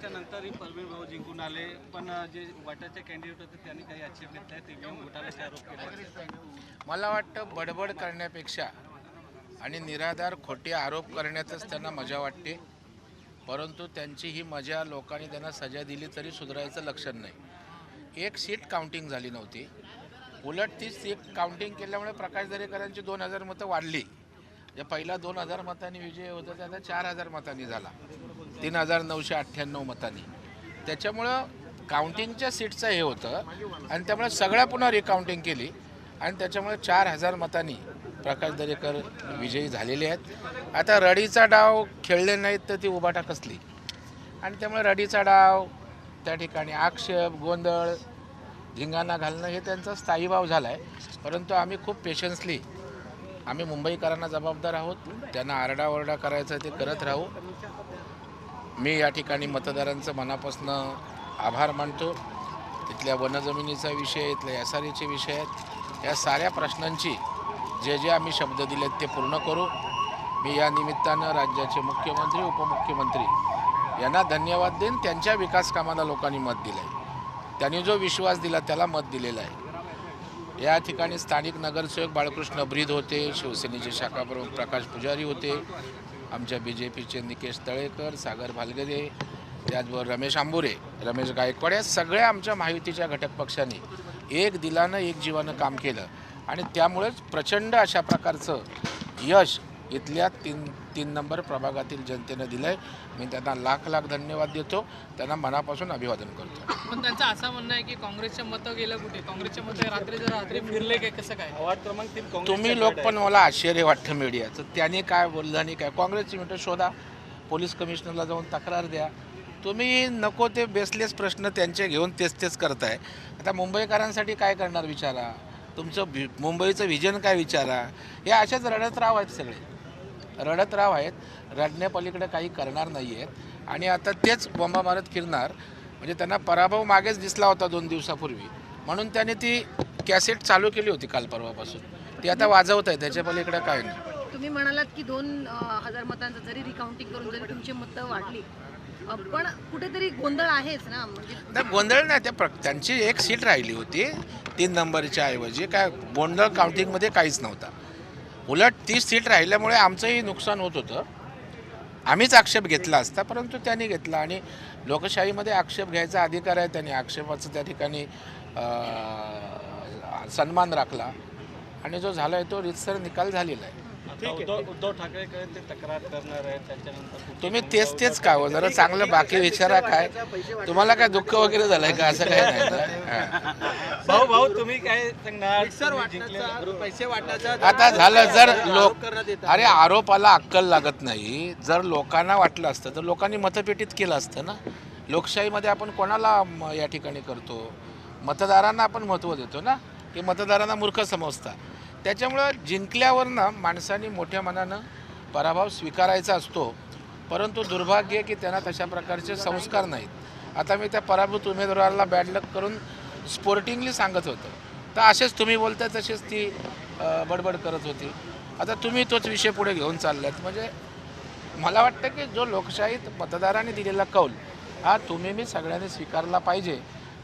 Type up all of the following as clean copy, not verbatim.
वर्षाच्या नंतरही परवीन भाऊ जिंकून आले, पण जे वाटाचे कॅन्डिडेट होते त्यांनी काही आक्षेप घेत नाही, ईव्हीएम घोटाळ्याचे आरोप केले. मला वाटतं बडबड करण्यापेक्षा आणि निराधार खोटे आरोप करण्यातच त्यांना मजा वाटते, परंतु त्यांची ही मजा लोकांनी त्यांना सजा दिली तरी सुधारायचं लक्षण नाही. एक सीट काउंटिंग झाली नव्हती, उलट ती सीट काउंटिंग केल्यामुळे प्रकाश दरेकरांची 2000 मतं वाढली. जे पहिला 2000 मतांनी विजय होता ते आता 4000 मतांनी झाला, 3998 मतांनी. त्याच्यामुळं काउंटिंगच्या सीटचं हे होतं आणि त्यामुळे सगळ्या पुन्हा रिकाउंटिंग केली आणि त्याच्यामुळे 4000 मतांनी प्रकाश दरेकर विजयी झालेले आहेत. आता रडीचा डाव खेळले नाहीत तर ती उभाटा कसली, आणि त्यामुळे रडीचा डाव त्या ठिकाणी आक्षेप गोंधळ धिंगाणा घालणं हे त्यांचा स्थायी भाव झाला आहे. परंतु आम्ही खूप पेशन्सली आम्ही मुंबईकरांना जबाबदार आहोत, त्यांना आरडाओरडा करायचा ते करत राहू. मी या ठिकाणी मतदारांचं मनापासून आभार मानतो. इथल्या वनजमिनीचा विषय, इथल्या SREचे विषय आहेत, या साऱ्या प्रश्नांची जे जे आम्ही शब्द दिलेत ते पूर्ण करू. मी या निमित्तानं राज्याचे मुख्यमंत्री उपमुख्यमंत्री यांना धन्यवाद देईन. त्यांच्या विकास कामाला लोकांनी मत दिलं आहे, त्यांनी जो विश्वास दिला त्याला मत दिलेलं आहे. या ठिकाणी स्थानिक नगरसेवक बाळकृष्ण ब्रीद होते, शिवसेनेचे शाखाप्रमुख प्रकाश पुजारी होते, आमच्या BJPचे निकेश तळेकर, सागर भालगदे, त्याचबरोबर रमेश आंबुरे, रमेश गायकवाड, या सगळ्या आमच्या महायुतीच्या घटक पक्षांनी एक दिलानं एक जीवानं काम केलं आणि त्यामुळेच प्रचंड अशा प्रकारचं यश इथल्या तीन नंबर प्रभागातील जनतेनं दिलं आहे. मी त्यांना लाख लाख धन्यवाद देतो, त्यांना मनापासून अभिवादन करतो. पण त्यांचं असं म्हणणं आहे की काँग्रेसच्या मतं गेलं कुठे, काँग्रेसच्या मतं रात्री फिरले काय, कसं काय? अवॉर्ड क्रमांक 3 तुम्ही लोक पण मला आश्चर्य वाटतं मीडियाचं, त्यांनी काय बोललं आणि काय. काँग्रेसची मिटं शोधा, पोलीस कमिशनरला जाऊन तक्रार द्या. तुम्ही नको ते बेसलेस प्रश्न त्यांचे घेऊन तेच करताय. आता मुंबईकरांसाठी काय करणार विचारा, तुमचं मुंबईचं व्हिजन काय विचारा. हे अशाच रडत राव आहेत, सगळे रडत राव आहेत, रडण्यापलीकडे काही करणार नाही आहेत. आणि आता तेच बॉम्बा मारत फिरणार, म्हणजे त्यांना पराभव मागेच दिसला होता 2 दिवसापूर्वी, म्हणून त्याने ती कॅसेट चालू केली होती काल परवापासून, ती आता वाजवत आहे, त्याच्या पलीकडे काय नाही. तुम्ही म्हणालात की 2000 मतांचं जरी रिकाउंटिंग करून जरी तुमची मतं वाढली, पण कुठेतरी गोंधळ आहेच ना. म्हणजे गोंधळ नाही, त्यांची एक सीट राहिली होती 3 नंबरच्या ऐवजी, काय गोंधळ काउंटिंगमध्ये काहीच नव्हता. उलट ती सीट राहिल्यामुळे आमचंही नुकसान होत होतं. आम्हीच आक्षेप घेतला असता, परंतु त्यांनी घेतला आणि लोकशाहीमध्ये आक्षेप घ्यायचा अधिकार आहे. त्यांनी आक्षेपाचं त्या ठिकाणी सन्मान राखला आणि जो झाला आहे तो रीतसर निकाल झालेला आहे. उद्धव ठाकरेकडे ते तक्रार करणार आहेत, त्याच्यानंतर तुम्ही तेच का हो, जरा चांगलं बाकी विचारा. काय तुम्हाला काय दुःख वगैरे झालंय का, असं काय नाही. भाऊ तुम्ही काय सांगणार? पैसे वाटण्याचा आता झालं, जर अरे आरोपाला अक्कल लागत नाही. जर लोकांना वाटलं असतं तर लोकांनी मतपेटीत केलं असतं ना. लोकशाहीमध्ये आपण कोणाला या ठिकाणी करतो, मतदारांना आपण महत्त्व देतो ना, की मतदारांना मूर्ख समजता. त्याच्यामुळं जिंकल्यावर ना माणसांनी मोठ्या मनानं पराभव स्वीकारायचा असतो, परंतु दुर्भाग्य की त्यांना तशा प्रकारचे संस्कार नाहीत. आता मी त्या पराभूत उमेदवाराला बॅड लक करून स्पोर्टिंगली सांगत होतो, तर असेच तुम्ही बोलताय तसेच ती बडबड करत होती. आता तुम्ही तोच विषय पुढे घेऊन चाललात. म्हणजे मला वाटतं की जो लोकशाहीत मतदारांनी दिलेला कौल हा तुम्ही मी सगळ्यांनी स्वीकारला पाहिजे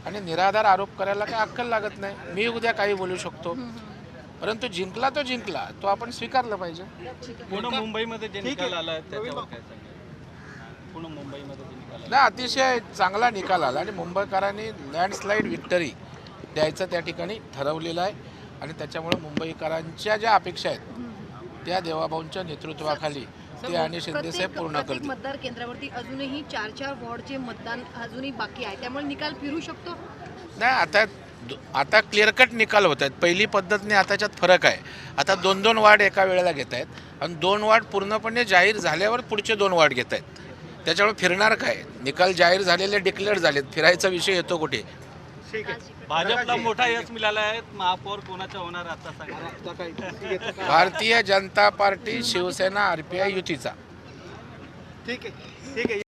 आणि निराधार आरोप करायला काही अक्कल लागत नाही. मी उद्या काही बोलू शकतो, परंतु जिंकला तो आपण स्वीकारलं पाहिजे. पूर्ण मुंबईमध्ये जे निकाल आला त्याच्यावर काय सांगाल? पूर्ण मुंबईमध्ये जे निकाल नाही, अतिशय चांगला निकाल आला आणि मुंबईकरांनी लँडस्लाईड विक्टरी द्यायचं त्या ठिकाणी ठरवलेलं आहे आणि त्याच्यामुळे मुंबईकरांच्या ज्या अपेक्षा आहेत त्या देवाभाऊंच्या नेतृत्वाखाली ते आणि शिंदेसाहेब पूर्ण करतील. मतदार केंद्रावरती अजूनही 4 वॉर्डचे मतदान अजूनही बाकी आहे, त्यामुळे निकाल फिरू शकतो. नाही, आता क्लिअर कट निकाल होत आहेत. पहिली पद्धतीने आताच्यात फरक आहे. आता 2 वार्ड एका वेळेला घेत आहेत आणि 2 वार्ड पूर्णपणे जाहीर झाल्यावर पुढचे 2 वार्ड घेत आहेत. त्याच्यामुळे फिरणार काय, निकाल जाहीर झालेले डिक्लेअर झालेत, फिरायचा विषय येतो कुठे. भाजपला मोठा यश मिळाला आहे, महापौर कोणाचा होणार आता सांगा? भारतीय जनता पार्टी, शिवसेना, RPI युतीचा. ठीक आहे.